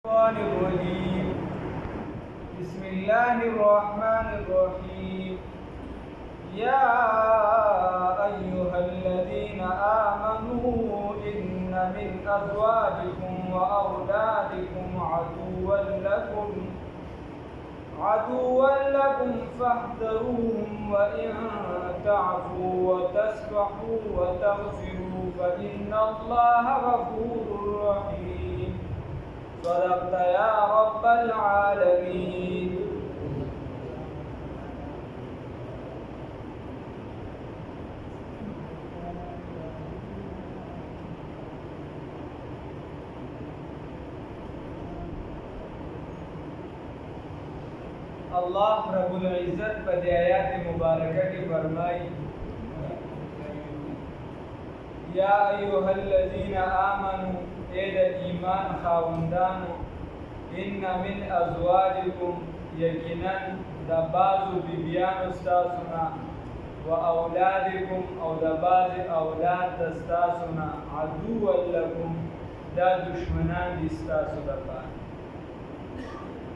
الشيطان الرجيم. بسم الله الرحمن الرحيم. يا أيها الذين آمنوا إن من أزواجكم وأولادكم عدوا لكم فاحذروهم وإن تعفوا وتصفحوا وتغفروا فإن الله غفور رحيم. صدقت يا رب العالمين. اللہ رب العزت په آیات مبارکه کې فرمایي یا ایها الذین آمنوا اے د ایمان خاوندانو ان من ازواجکم یقینا د بعضو بیبیانو ستاسو نه و اولادکم او د بعض اولاد د ستاسو نه عدو لکم دا دشمنان دي ستاسو لپاره.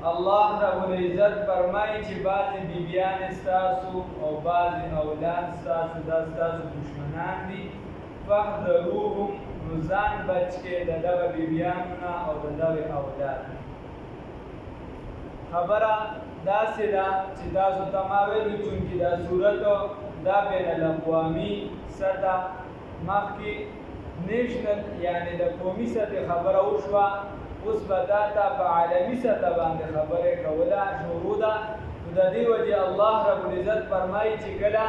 الله رب العزت فرمایي چې بعضې بیبیانې ستاسو او بعضې اولاد ستاسو دا ستاسو دشمنان دي. فاحذروهم نو ځان بچ کړئ د دغه بیبیانو نه او د دغې اولاد. خبره داسې ده چې تاسو ته ما ویلو چونکې دا صورت دا بین الاقوامي سطح مخکې نیشنل یعنې د قومي سطحې خبره وشوه، اوس به دا ته په عالمي سطح باندې خبرې کوله شروع ده. نو د دې وجې الله رب العزت فرمایي چې کله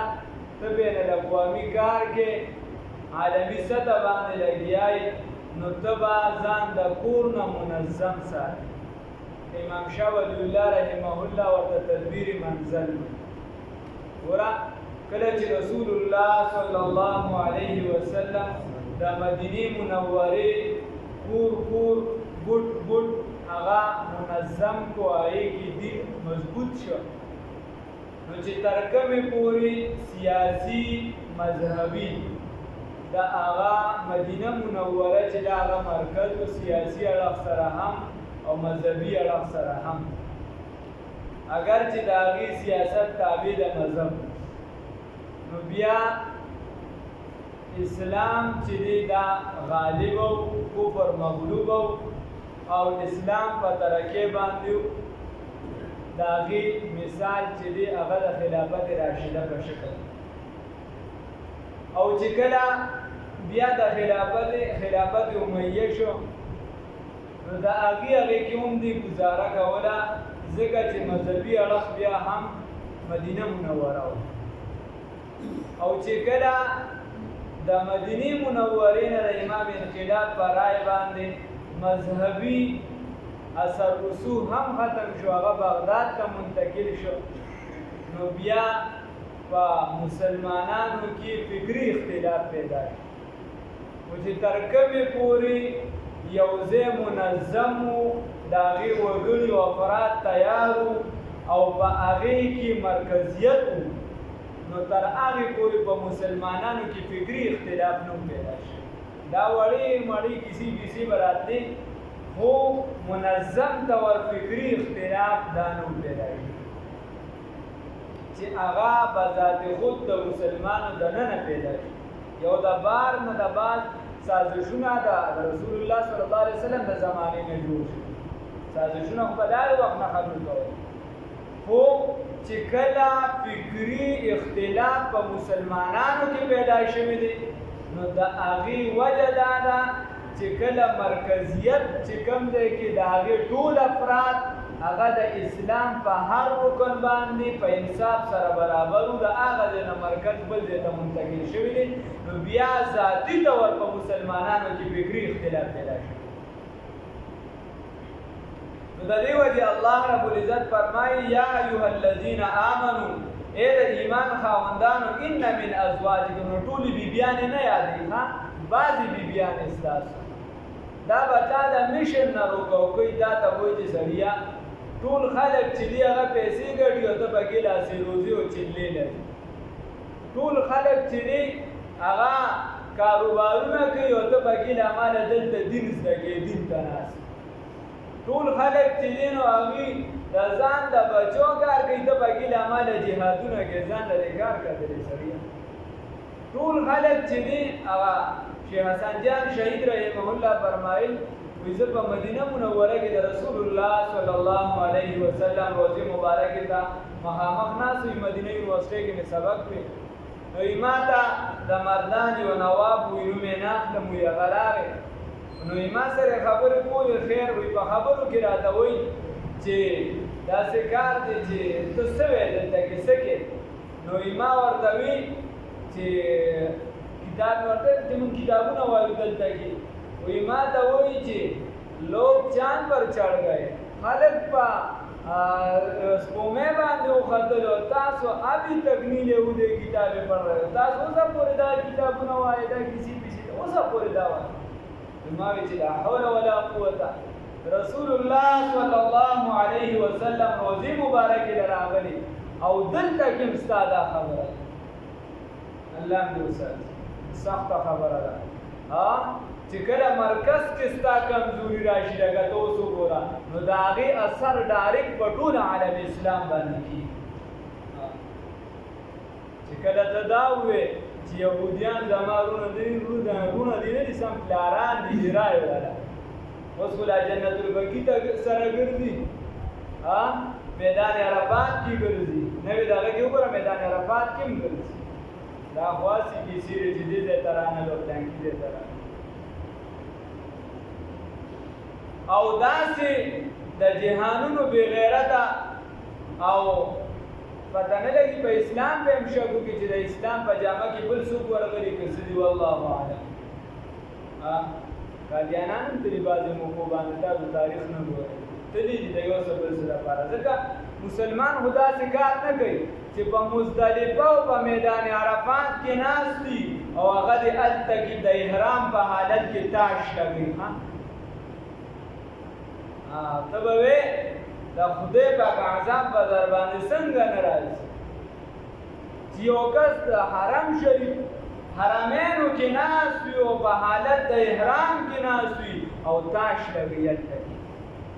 ته بین الاقوامي کار کې عالمي سطح باندې لګیایي نو ته به ځان د کور نه منظم ساتي. امام شاه ولی الله رحمه الله ورته تدبیر منزل ګوره کله چې رسول الله صلی الله علیه وسلم د مدینې منورې کور بوټ هغه منظم کو هغې کې دین مضبوط شو، نو چې تر کومې پورې سیاسي مذهبي د هغه مدینه منوره چې د هغه مرکز و سیاسي اړخ سره هم او مذهبي اړخ سره هم اگر چې د هغې سیاست تابع د مذهب نو بیا اسلام چې دی دا غالب او کفر مغلوب او اسلام په ترکې باندې د هغې مثال چې دی هغه د خلافت راشده په شکل او چې کله بیا د خلافت امیه شو نو د هغې کې هم دی ګزاره کوله ځکه چې مذهبي اړخ بیا هم مدینه منوره و او چې کله د مدینې منورې نه د امام انقلاب په رای باندې مذهبي اثر رسوخ هم ختم شو، هغه بغداد ته منتقل شو، نو بیا په مسلمانانو کې فکري اختلاف پیدا شو و چې تر کومې پورې یو ځای منظم و د هغې وګړي او افراد تیار و او په هغې کې مرکزیت و نو تر هغې پورې په مسلمانانو کې فکري اختلاف نه پیدا شي. دا وړې مړې کیسې به راتلې خو منظم ډول فکري اختلاف دا نه پیدا شي چې هغه به ذات خود د مسلمانو دننه پیدا شي. یو د بار نه د بعد سازشونه د رسول الله صلی الله علیه وسلم د زمانې نه جوړ شي، سازشونه خو په دغه وخت نه ختم کول، خو چې کله فکري اختلاف په مسلمانانو کې پیدا شوی دی نو د هغې وجه دا ده چې کله مرکزیت چې کوم دی کې د هغې ټول افراد هغه د اسلام په هر رکن باندې په انصاف سره برابر و، د هغه ځای نه مرکز بل ځای ته منتقل شوي دي، نو بیا ذاتي طور په مسلمانانو کې فکري اختلاف پیدا شوی. نو د دې وجې الله رب العزت فرمایي یا ایها الذین آمنو اے د ایمان خاوندانو ان من ازواجکم، نو ټولې بیبیانې نه یادوي، بعضې بیبیانې ستاسو دا به تا د میشن نه روکو کوي، دا ته وایي چې سړیه ټول خلک چې دي هغه پیسې ګټي او ته پکې لاسې روزي او چلې لري، ټول خلک چې دي هغه کاروبارونه کوي او ته پکې له امله دلته دین زده کوې، دین ته ناست ټول خلک چې دي نو هغوی د ځان د بچو کار کوي، ته پکې له امله جهادونه کوي، ځان له دې کار کتلی سړیه. ټول خلک چې دي هغه شیخ حسن جان شهید رحمه الله فرمایل وایي زه په مدینه منوره کې د رسول الله صلی الله علیه وسلم روضې مبارکې ته مخامخ ناست وي، مدینه یونیورسټۍ کې مې سبق وي. نو ما ته د مردان یو نواب وي، نوم یې ناخلم، وي هغه راغی. نو ما سره خبرې کولې، خیر وي په خبرو کې راته وایي چې داسې کار دی چې ته څه وې دلته کې څه کې. نو ما ورته وي چې کتاب مې ورته چې موږ کتابونه وایو دلته کې. وی ما ته وایي چې لوگ چاند پر چڑھ گئے، خلق په سپومے باندې وختلو، تاسو ابھی تک نیلے هودے کتابیں پڑھ رہے ہو، تاسو اوسه پورې دا کتابونه وایي، دا کسی پیسې اوسه پورې دا وایي. ما وی چې لا حول ولا قوة، رسول الله صلی الله علیه وسلم روضې مبارکې له راغلي او دلته کې هم ستا دا خبره ده. الله دې وساتي، سخته خبره ده چې کله مرکز کې ستا کمزوري راشي لکه ته اوس وګوره، نو د هغې اثر ډایرکټ په ټول عالم اسلام باندې کېږي. چې کله ته دا ووې چې یهودیان زما رونه دي نه دي، سم پلاران دي د رایې والا، اوس خو لا جنت البقي ته سره ګرځي، میدان عرفات کې ګرځي، نوې د هغه کې وګوره میدان عرفات کې هم ګرځي. دا خو هسې کیسې دی چې دې ځای ته رانهلو، پلانکي ځای ته رانهلو. او داسې د جهانونو بې غیرته او پته نه لګي په اسلام به هم شک وکړي چې د اسلام په جامه کې بل څوک ورغلي که څه دي، والله اعلم. قادیانان هم تلي بعضې موقعو باندې تاسو تاریخ نه ګورئ، تلي دي د یو څه بل څه لپاره. ځکه مسلمان خو داسې کار نه کوي چې په مزدلفه او په میدان عرفات کې ناست دي او هغه دې هلته کې د احرام په حالت کې تاش لګوي. ته به وې د خدای پاک عذاب به در باندې څنګه نه راځي چې یو کس د حرم شریف حرمینو کې ناست وي او په حالت د احرام کې ناست وي او تاش لګوي هلته کې،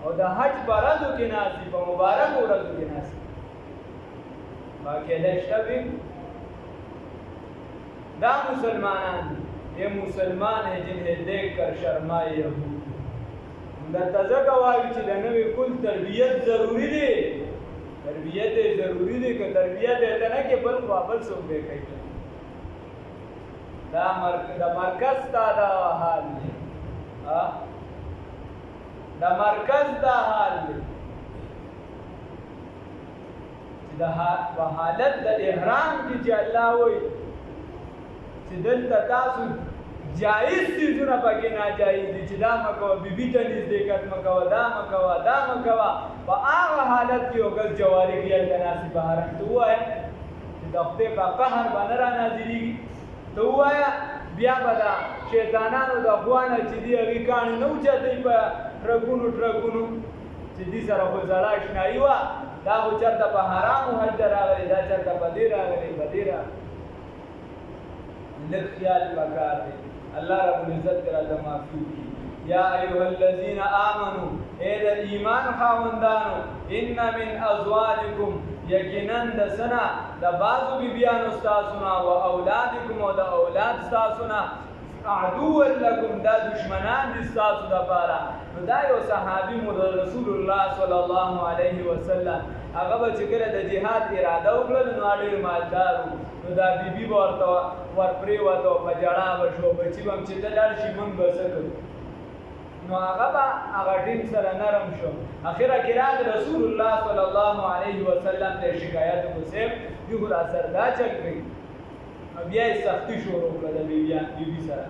او د حج په ورځو کې ناست وي، په مبارکو ورځو کې ناست وي. باقاعده شته وي دا مسلمانان دي. یہ مسلمان ہے جنہیں دیکھ کر شرمائے یہود. درته ځکه وایو چې د نوې کل تربیت ضروري دی، تربیت یې ضروري دی، که تربیت یې ته نه کې بل خوا بل څوک به کوي. د مرکز تا دا حال دی، د مرکز دا حال دی چې په حالت د احرام کې چې الله وایي چې دلته تاسو جایز چیزونه پکې ناجایز دي چې دا مه کوه، بیبي ته نزدېکت مه کوه، دا مه کوه، دا مه کوه. په هغه حالت کې یو کس جواري کې هلته ناست په حرم، ته ووایه چې د خدای په قهر به نه رانازلېږي. ته ووایه بیا به د شیطانانو د خوا نه چې دي هغې کاڼي نه اوچتوي په ټرکونو چې دې سره خو زړه اشنایي وه، دا خو چېرته په حرامو هلته راغلی، دا چېرته په دې راغلی، په دې راغلی. لږ خیال پکار دی. اللہ رب العزت راته معافي وکړي. یا ایها الذین آمنوا، اے د ایمان خاوندانو، ان من ازواجکم، یقینا د سنا د بعضو بیبیانو ستاسو نه، و اولادکم او د اولاد ستاسو نه، عدو لکم، دا دشمنان دي ستاسو دپاره. نو دا یو صحابي مو د رسول الله صلی الله علیه وسلم هغه به چې کله د جهاد اراده وکړل نو ډېر مالدار و، نو دا بیبي به ورته ورپرېوته او په ژړا به شو، بچي به هم چې ته لاړ شي مونږ به څه کوو. نو هغه به هغه ټیم سره نرم شو. اخره کې راغی رسول الله صلی الله علیه وسلم ته شکایت وکړو، صاحب دوی خو راسره دا چل کوي. نو بیا یې سختي شروع کړه د بیبي سره.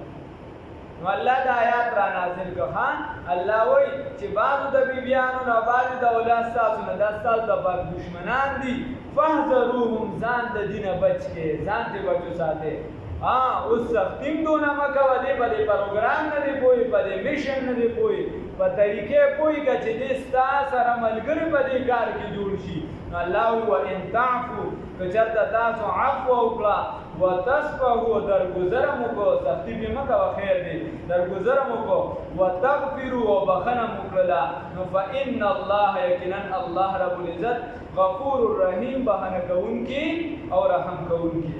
نو الله دا آیات را نازل کړه. الله وایي چې بعضو د بیبیانو نه بعضې د اولاد ستاسو نه دا ستاسو دپاره دشمنان دي، فاحذروهم، ځان د دینه بچ کړئ، ځان ترې بچو ساتئ. اوس سختي هم دونه مه کوه، دی په دې پروګرام نه دی پوهې، په دې میشن نه دی پوهې، په طریقې پوهې که چې دی ستا سره ملګري په دې کار کې جوړ شي. نو الله وایي وان تعفو، که چېرته تاسو عفو وکړه، وتصفحوا درگذر مکو سختی بی مکو خیر دی درگذر مکو وتغفروا وبخنا مکرلا نو فإن الله یقینا الله رب العزت غفور الرحیم بخنا کون کی اور رحم کون کی.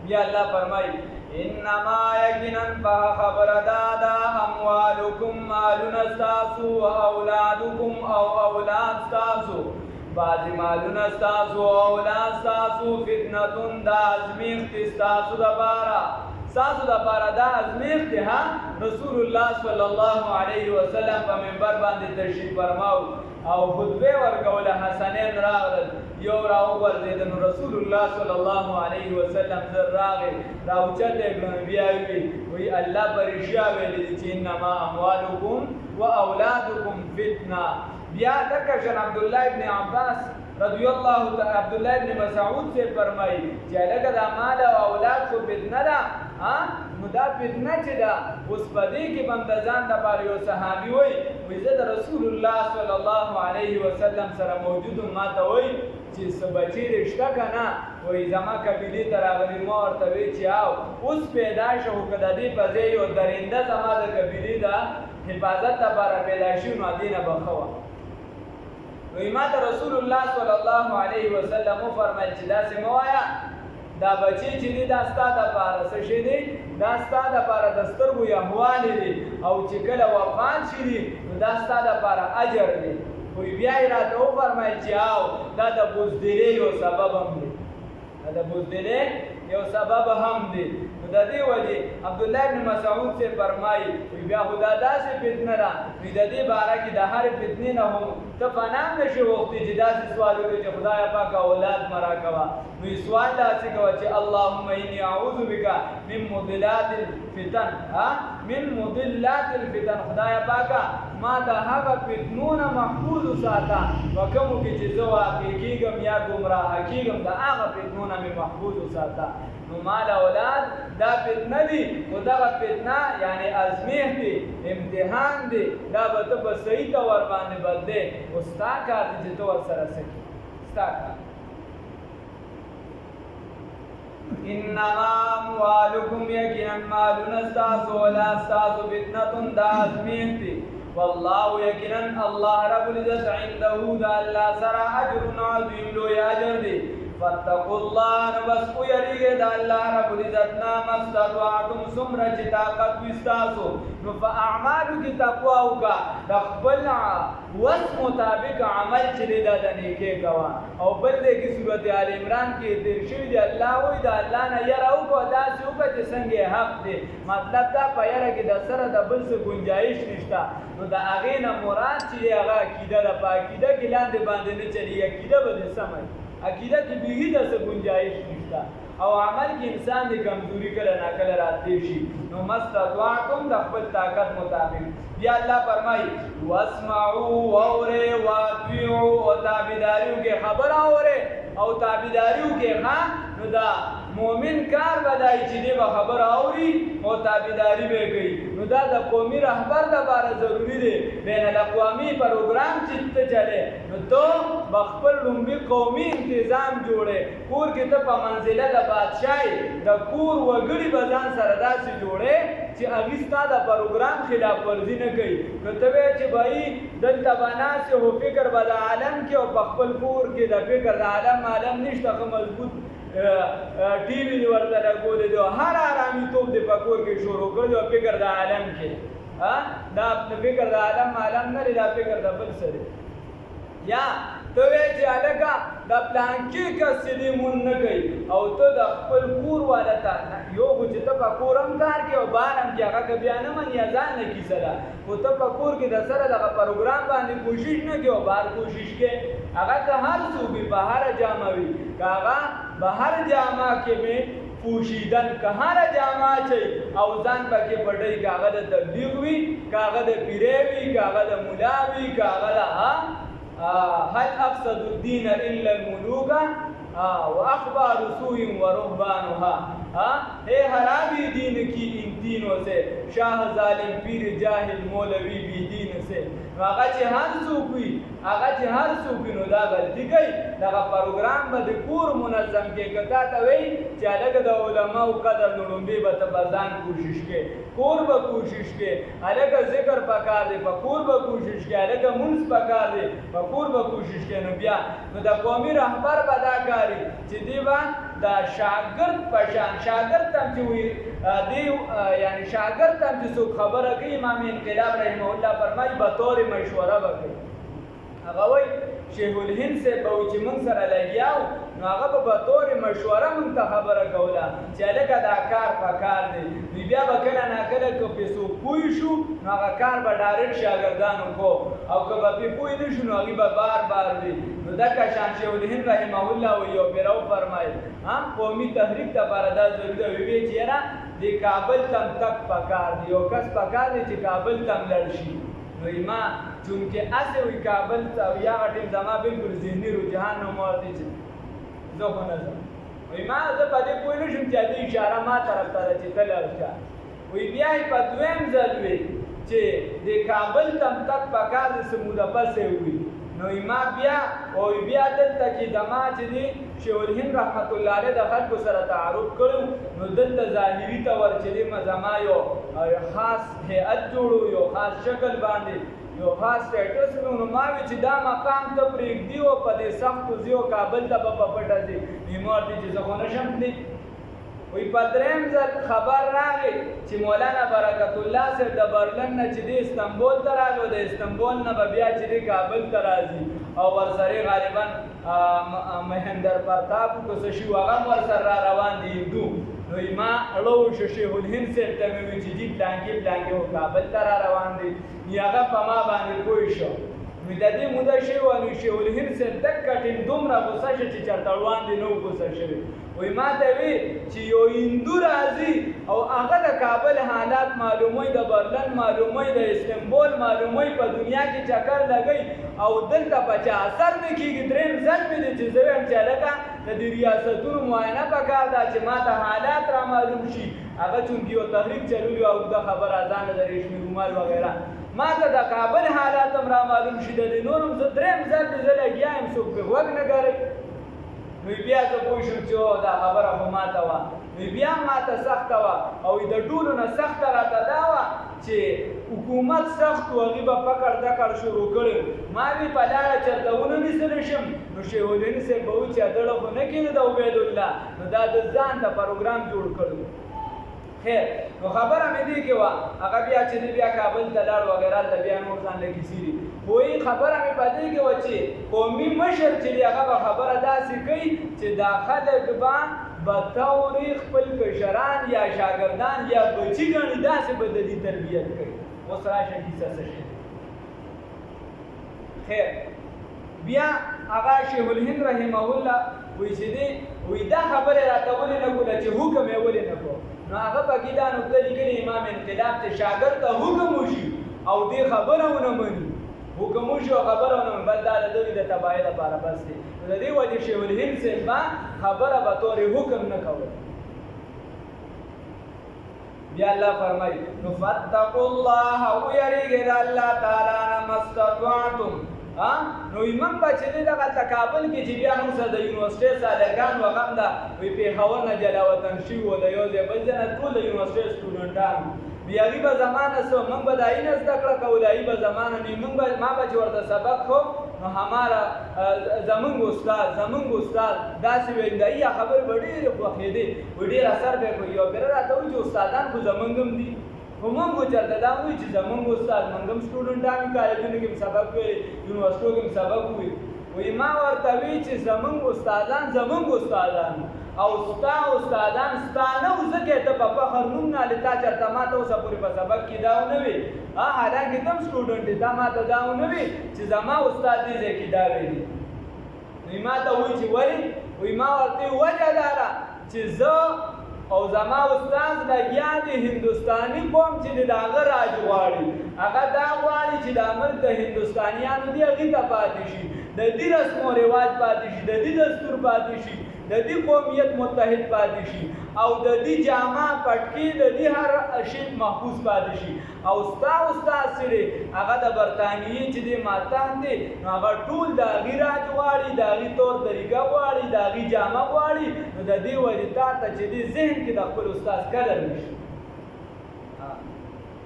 یا اللہ فرمائی انما یقینا خبر دادا اموالکم مالون استاسو و اولادکم او اولاد استاسو بعضی مالون استاسو و اولاد استاسو فتنتون دا ازمیخت استاسو دبارا ساسو دبارا دا ازمیخت ها. رسول اللہ صلی اللہ علیہ وسلم پا منبر باندې تشریف فرماو او خطبه ورکوله حسنین راغلل یو راو ورزیدن رسول الله صلی الله علیه وسلم در راغی راوچت ابن بیاوی وی الله پرشیا ویلی چې انما اموالکم و اولادکم فتنه. بیا دکشن عبدالله ابن عباس رضی اللہ تعالی عبدالله ابن مسعود سے فرمائی چې لکه دا مال او اولاد کو فتنه ده نو دا فتنه چې ده اوس په دې کې بندزان د پاره یو صحابي وای زه د رسول الله صلی الله علیه وسلم سره موجود ما ته وای چې سبچی رشتہ کنه وای زما قبیله ته راغلی ما ورته وی چې او اوس پیدا شو کده دې په ځای یو درنده زما د قبیله دا حفاظت لپاره پیدا شو نو دینه بخوا. وی ما ته رسول الله صلی الله علیه وسلم فرمایل چې دا سموایا دا بچی چې دی دا ستا دپاره څه شی دی دا ستا دپاره د سترګو یهوالې دي او چې کله وفات شي دي نو دا ستا دپاره اجر دی. وی بیا یې راته وفرمیل چې او دا د بزدلۍ یو سبب هم دی دا د بزدلۍ یو سبب هم دی. نو د دې وجې عبدالله بن مسعود سے فرمایي وی بیا خو دا داسې فتنه ده وی د دې باره کې د هرې فتنې نه هم ته فنا هم نشي غوښتې چې داسې سوال وکړې چې خدایه پاکه اولاد مه راکوه. نو سوال داسې کوه چې اللهم انی اعوذ بک من مضلات الفتن من مضلات الفتن خدایه پاکه ما د هغه فتنو نه محفوظ وساته په کومو کې چې زه واقع کېږم یا ګمراهه کېږم د هغه فتنو نه مې محفوظ وساته. نو مال اولاد دا فتنه دی خو دغه فتنه یعنی ازمیح دی امتحان دی دا به ته په صحیح طور باندې بدلې او ستا کار دی چې ته ورسره څه کړې ستا کار. انما اموالکم یقینا مالونه ستاسو اولاد ستاسو فتنه دا ازمیح دی والله یقینا الله رب العزت عنده دا الله سره اجر عظیم لوی اجر دی. فاتقوا الله نو بس او یریږئ د الله رب العزت نه مستطعتم څومره چې طاقت وي ستاسو نو په اعمالو کې تقوا وکړه د خپل وس مطابق عمل چې دی دا د نیکۍ کوه. او بل دی کې صورت آل عمران کې تېر شوي دی الله وایي د الله نه یره وکړه داسې وکړه چې څنګه یې حق دی مطلب دا په یره کې د سره د بل څه گنجایش نشته. نو د هغې نه مراد چې دی هغه عقیده ده په عقیده کې لاندې باندې نه چلېږي عقیده به دې سمه عقیده کې بیخي داسې گنجایش نشته او عمل کې انسان د کمزوري کله ناکله راتلی شي. نو مستطعتم د خپل طاقت مطابق. بیا الله فرمایي واسمعوا واورئ واطیعوا او تابعداریو کې خبره اورئ او تابعداریو کې نو دا مومن کار بدای چې دی به خبره اوري او تابعداري به کوي. نو دا د قومي رهبر لپاره ضروری دی بین الاقوامي پروګرام چې ته چلې نو ته به خپل لومبي قومي انتظام جوړې کور کې ته په منزله د بادشاهي د کور وګړي به ځان سره داسې جوړې چې هغوی ستا د پروګرام خلاف ورزي نه کوي. نو ته وایې چې بهی دلته به ناست یو فکر به د عالم کې او په خپل کور کې د فکر د عالم نشته ښه مضبوط ټي وي دې ورته لګولې دی هر آرامیتوب دې په کور کې شروع کړی او فکر د عالم کې دا فکر د عالم نه دی دا فکر د بل څه دی. یا ته وایې چې هلکه د پلانکي کس چې دی مون نه کوي او ته د خپل کور والا ته یو خو چې ته په کور هم کار کوې او بهر هم چې هغه که بیا نه مني یا ځان نه کیسه ده خو ته په کور کې د سره دغه پروګرام باندې کوشش نه کوې او بهر کوشش کوې هغه که هر څوک وي په هره جامه وي که هغه به هر جامه کې مې پوشیدن که هر جامه اچوي او ځان پکې پټوي که هغه د تبلیغ وي که هغه د پیرې وي که هغه د ملا وي که هغه د هل افسد الدین الا الملوک واخبار سوء ورهبانها اے حرابی دین کی ان دینوں سے شاہ ظالم پیر جاہل مولوی بھی دین سے هغه چې هر څوک وي هغه چې هر څوک نو دا غلطي کوي دغه پروګرام به د کور منظم کې که تا ته وایي چې هلکه د علماو قدر نو لومبې به ته به ځان کوشش کوې کور به کوشش کوې هلکه ذکر پکار دی په کور به کوشش کوې هلکه مونځ پکار دی په کور به کوشش کوې نو بیا نو د قومي رهبر به دا کاري چې دی به د شاګرد په شان شاګرد ته چې وي دی یعنی شاګرد ته چې څوک خبره کوي امام انقلاب رحمه الله فرمایي به طور مشوره به کوي هغه وایي شیخ الهند صاحب به وایي چې موږ سره لګیا وو نو هغه به په طور مشوره موږ ته خبره کوله چې هلکه دا کار پکار دی نو بیا به کله ناکله که پرې څوک پوه شو نو هغه کار به ډایرکټ شاګردانو کو او که به پرې پوه نه شو نو هغې به بار بار وي نو دغه شان شیخ الهند رحمه الله وایي او بیا وفرمایل قومي تحریک دپاره دا ضروري ده ویې چې یاره د کابل تم تک پکار دی یو کس پکار دی چې کابل تم لړ شي نو ما چونکې هسې وي کابل ته او یا هغه ټیم زما بلکل ذهني رجحان نه مو ورته چې زه خو نه ځم وایي ما زه په دې پوه نه شم چې دې اشاره ما طرف ته ده چې ته لاړ شه وایي بیا یې په دویم ځل وی چې د کابل تم تک پکار دی څه موده پسې وي نو ما بیا او بیا دلته چې زما چې دی شیخ الهند رحمت الله علیه د خلکو سره تعارف کړو نو دلته ظاهري طور چې دی زما یو خاص هیئت جوړو یو خاص شکل باندې یو خاص سټیټس مې نو ما وی چې دا مقام ته پرېږدي او په دې سختو ځیو کابل ته به په پټه ځي نو ما ورته چې زه خو نشم تللی وی په درېیم ځل خبر راغی چې مولانا برکت الله صاحب د برلن نه چې دی استنبول ته راغی د استنبول نه به بیا چې دی کابل ته راځي او ورسره غالبا مهندر پرتاپ کو څه شي هغه هم ورسره را روان دي هندو نو ما اړو شو شیخ الهند صاحب ته مې وویل چې دي پلانکې و کابل ته را روان دي هغه په ما باندې پوه شو نو د دې موده شوې وه نو شیخ الهند صاحب دقه ټیم دومره غوسه شه چې چېرته وړاندې نه و غوسه شوی وایي ما ته وی چې یو هندو راځي او هغه د کابل حالات معلوموي د برلن معلوموي د استنبول معلوموي په دنیا کې چکر لګوي او دلته په چا اثر نه کېږي درېیم ځل مې دی چې زه وایم چې هلکه د دې ریاستونو معاینه پکار ده چې ما ته حالات را معلوم شي هغه چونکې یو تحریک چلولي او اوږده خبره ځانه د ریشمي رومال وغیره ما ته د کابل حالات هم را معلوم شي د دې نور هم زه درېیم ځل مې زه لګیا یم څوک پرې غوږ نه ګروي نو بیا زه پوه شم چې دا خبره خو ماته وه نو بیا ماته سخته وه او د ټولو نه سخته راته دا وه چې حکومت سخت و هغې به پکړ دکړ شروع کړی ما وی په لاره چېرته ونه نیسلی شم نو شیخ الهند صاحب به وایي چې دړه خو نه کېده د عبیدالله نو دا د ځان ته پروګرام جوړ کړی خیر نو خبره مې دې کې وه هغه بیا چې دی بیا کابل ته لاړ وغیره ته بیا نور ځان له کیسې دي خو خبره مې په دې کې وه چې قومي مشر چې دی هغه به خبره داسې کوي چې دا خلک به بطور خپل کشران یا شاګردان یا بچي ګڼي داسې به د دې تربیت کوي اوس راشه کیسه څه شي خیر بیا هغه شیخ الهند رحمه الله وایي چې دی وایي دا خبرې راته ولې نه کوله چې حکم یې ولې نه کړو نو هغه پکې دا نکته لیکلې امام انقلاب چې شاګرد ته حکم وشي او دې خبره ونه مني حکم وشي او خبره ونه مني بل دا د دوی د تباهۍ لپاره بس دی نو د دې وجې شیخ الهند صاحب خبره به طور حکم نه کوله بیا الله فرمایي نو فاتقوا الله ویریږئ د الله تعالی نه ما استطعتم نو ایمان به چې دی دغلته کابل کې چې بیا موږ سره د یونیورسټۍ سالګان و غم ده وایي پېښور نه جلا وطن شوي وو د یو ځای بل ځای نه ټول د یونیورسټۍ سټوډنټان بیا هغوی به زمانه څه موږ به د هغوی نه زده کړه کوله هغوی به زمانه نه ما به چې ورته سبق خو نو هماره زمونږ استاد داسې ویل د هغې خبرې به ډېرې خوښېدې وایي ډېر اثر به یې کوي یو بېره راته وایي چې استادان خو زمونږ هم دي خو موږ خو چېرته دا وایي چې زمونږ استاد موږ هم سټوډنټان یو کالجونو کې هم سبق ویلي یونیورسټو کې هم سبق وویل وایي ما ورته وایي چې زمونږ استادان زمونږ استادان او ستا استادان ستا نه وو ځکه ته په فخر نوم نه هلې تا چېرته ما ته اوسه پورې په سبق کې دا ونه وي حالانکې ته هم سټوډنټ یې تا ما ته دا ونه وي چې زما استاد دې ځای کې دا ویلي نو ما ته وایي چې ولې وایي ما ورته وجه دا ده چې زه او زما استاد لګیا دی هندوستاني قوم چې د هغه راج غواړي هغه دا غواړي چې د ملک د هندوستانیانو دی هغې ته پاتې شي د دې رسم و رواج پاتې شي د دې دستور پاتې شي د دې قومیت متحد پاتې شي او د دې جامه پټکي د دې هر شی محفوظ پاتې شي او استاد سره هغه د برتانیې چې د ماتان دي هغه ټول د غیرات غواړي د غی تور طریقه غواړي د غی جامه غواړي نو د دې وجه ته چې د ذهن کې د خپل استاد قدر نشي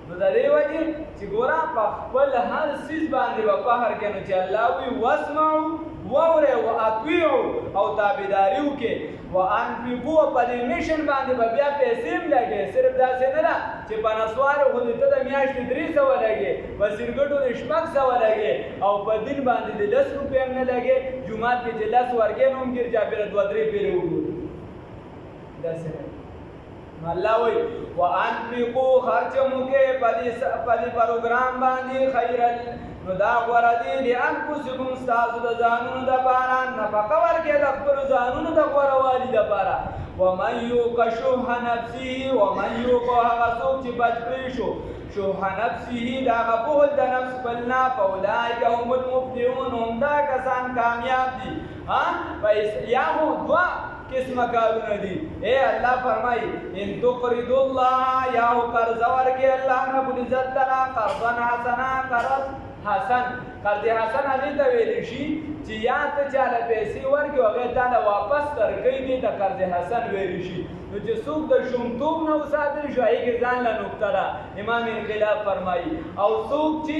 نو د دې وجه چې ګورا په خپل هر سیز باندې په فخر کې نو چې الله وی واسمعوا واوره واطيعوا او تابعداري وکي وانفقوا په دې میشن باندې بیا پیسې لګي صرف دا څه نه چې په نسوار خو دې ته د میاشتې 300 لګي وسیرګټو د شپږ 100 لګي او په دین باندې د 10 روپیا نه لګي جمعات کې چې 10 ورګې نوم ګر جابر 2-3 پیری وګوري دا څه الله وی وانفقوا خرج موکه په دې پروګرام باندې خیرن نو دا غوړه دي لانفسکم استاسو د ځانونو د پاره نفقه ورکې د خپل ځانونو د غوړوالي د پاره ومن یوق شح نفسه ومن یوق هغه څوک چې بچ کړی شو شح نفسه دا غبول د نفس بلنا فاولئک هم المفلحون هم دا کسان کامیاب دي ها یا هو دعا قسم کارونه دي اے الله فرمای ان تقرضوا الله یا قرض ورکې الله رب العزت تعالی قرضا حسنا قرض حسن قرض حسن هغه ته ویل شي چې یا ته چاله پیسې ورکړي هغه ته واپس درکې دي ته قرض حسن ویل شي نو چې څوک د شومتوب نه وساتل شو هغه ځان له نقطه را امام انقلاب فرمایي او څوک چې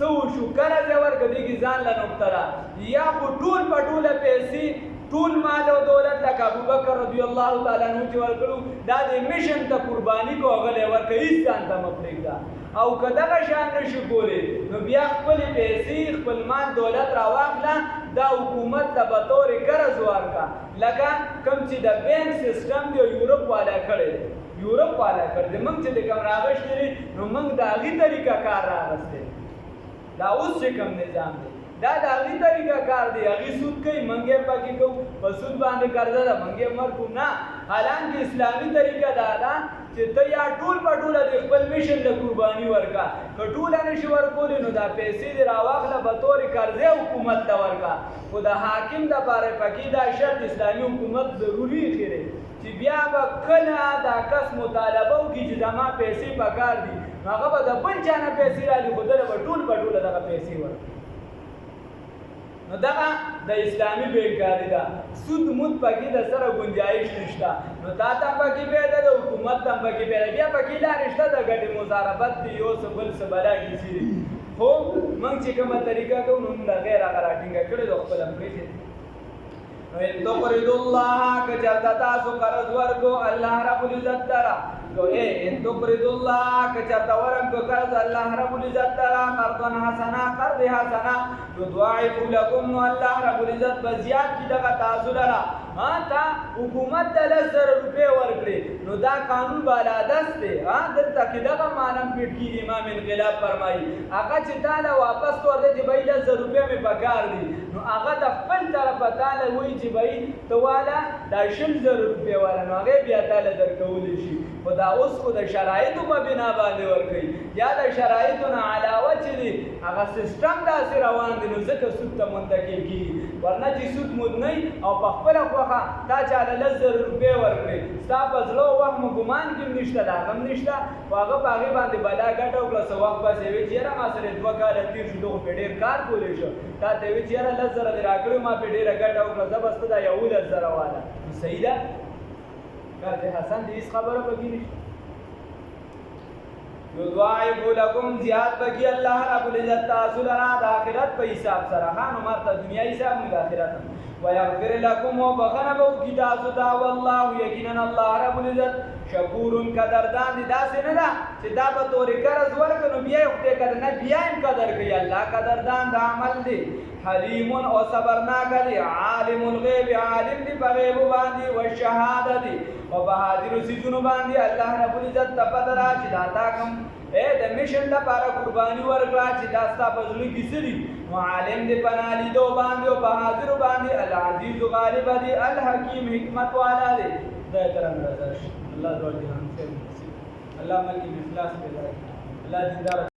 سو شو قرض ورکړي ځان له نقطه را یا ټول پټوله پیسې ټول مال او دولت لکه ابوبکر رضی الله تعالی عنہ چې ورکړو دا د میشن ته قرباني کو غلې ورکړي ځان ته مفرګا او کداغه شان نشو کولی نو بیا خپل پیسې خپل مال دولت راواخلا دا حکومت ته به تور قرض ورکا لکه کوم چې د بانک سیستم دی یورپ والا کړی موږ چې د کوم راغشتري نو موږ د هغه طریقه کار راغسته دا اوس چې کوم نظام دی دا د هغه طریقه کار دی هغه سود کوي منګه پکې کو په سود باندې قرضه ده منګه مرکو نه حالانکه اسلامي طریقه دا ده چې ته یا ټول پټول د خپل میشن د قرباني ورکا کټول نشي ورکول نو دا پیسې دی راواخله به تور قرضه حکومت ته ورکا خو د حاکم د پاره پکې دا شرط اسلامي حکومت ضروری خیره چې بیا به کله دا کس مطالبه وکړي چې زما پیسې پکار دي هغه به د بل چا نه پیسې را لې خو دغه ټول پټول دغه پیسې ورکړي نو دا د اسلامي بیکاری ده سود مود پکې د سره گنجائش نشته نو تا ته پکې پیدا د حکومت ته پکې پیدا بیا پکې لا رشتہ د ګټې مزاربت دی یو څه بل څه بلا کیږي خو موږ چې کومه طریقه کوو نو دا غیر هغه راټینګ کړي د خپل امریکې نو ان تقرضوا الله کجتا تاسو قرض ورکو الله رب العزت تعالی تو ان تقرضوا الله کجتا ورکو قرض الله رب العزت تعالی قرضا حسنا قرض حسنا يضاعف لكم الله رب العزت بزیات کی دغه تاسو لرا ها تا حکومت د 1000 روپے ورکړي نو دا قانون بالا دست دی ها دلته کې دغه مانم پیټ کی امام انقلاب فرمایي هغه چې تعالی واپس ورته چې 1000 روپے می پکار دي نو هغه د خپل طرف تعالی وایي چې بای تواله دا 10000 روپے والا نو هغه بیا تعالی درکول شي خدا اوس خو د شرایطو په بنا باندې ورکړي یا د شرایطو نه علاوه چې دي هغه سیستم داسې روان دي نو ځکه سود ته منتقل کیږي ورنه چې سود مود نه او په خپل خوخه تا چاله 1000 روپے ورکړي ستا په ځلو وخت ګمان کې نشته دا هم نشته هغه په هغه باندې بلا ګټه او پلس وخت پسې وی چیرې ما سره 2 کال تیر شو دغه په ډیر کار کولې شو تا ته وی چیرې 1000 دی راکړو ما په ډیره ګټه او پلس بس دا یو 1000 والا صحیح ده قرض حسن دې خبره پکې نشته یضاعف لكم زیاد بکی الله رب العزت تاسو لرا د آخرت په حساب سره خان مرته دنیا حساب نه د آخرت ويغفر لكم وبغنب کتاب دا والله یقینا الله رب العزت شکور قدردان دي داسې نه ده چې دا به تورې قرض ورکړو بیا خدای قدر نه بیا هم قدر کوي الله قدردان د عمل دی حلیم او صبرناک دی عالم الغیب عالم دی په غیب باندې او شهادت دی او بهادر سيزونو باندې الله رب العزت تپدر چې دا تا کوم اے د میشن لپاره قرباني ورکړه چې دا ستاسو په ځل کې سړي نو عالم دې پنالي دو باندې او بهادر باندې العزیز غالب دی الحکیم حکمت والا دی دا ترنګ راځي الله دې جهان خیر الله ملک اخلاص پیدا الله دې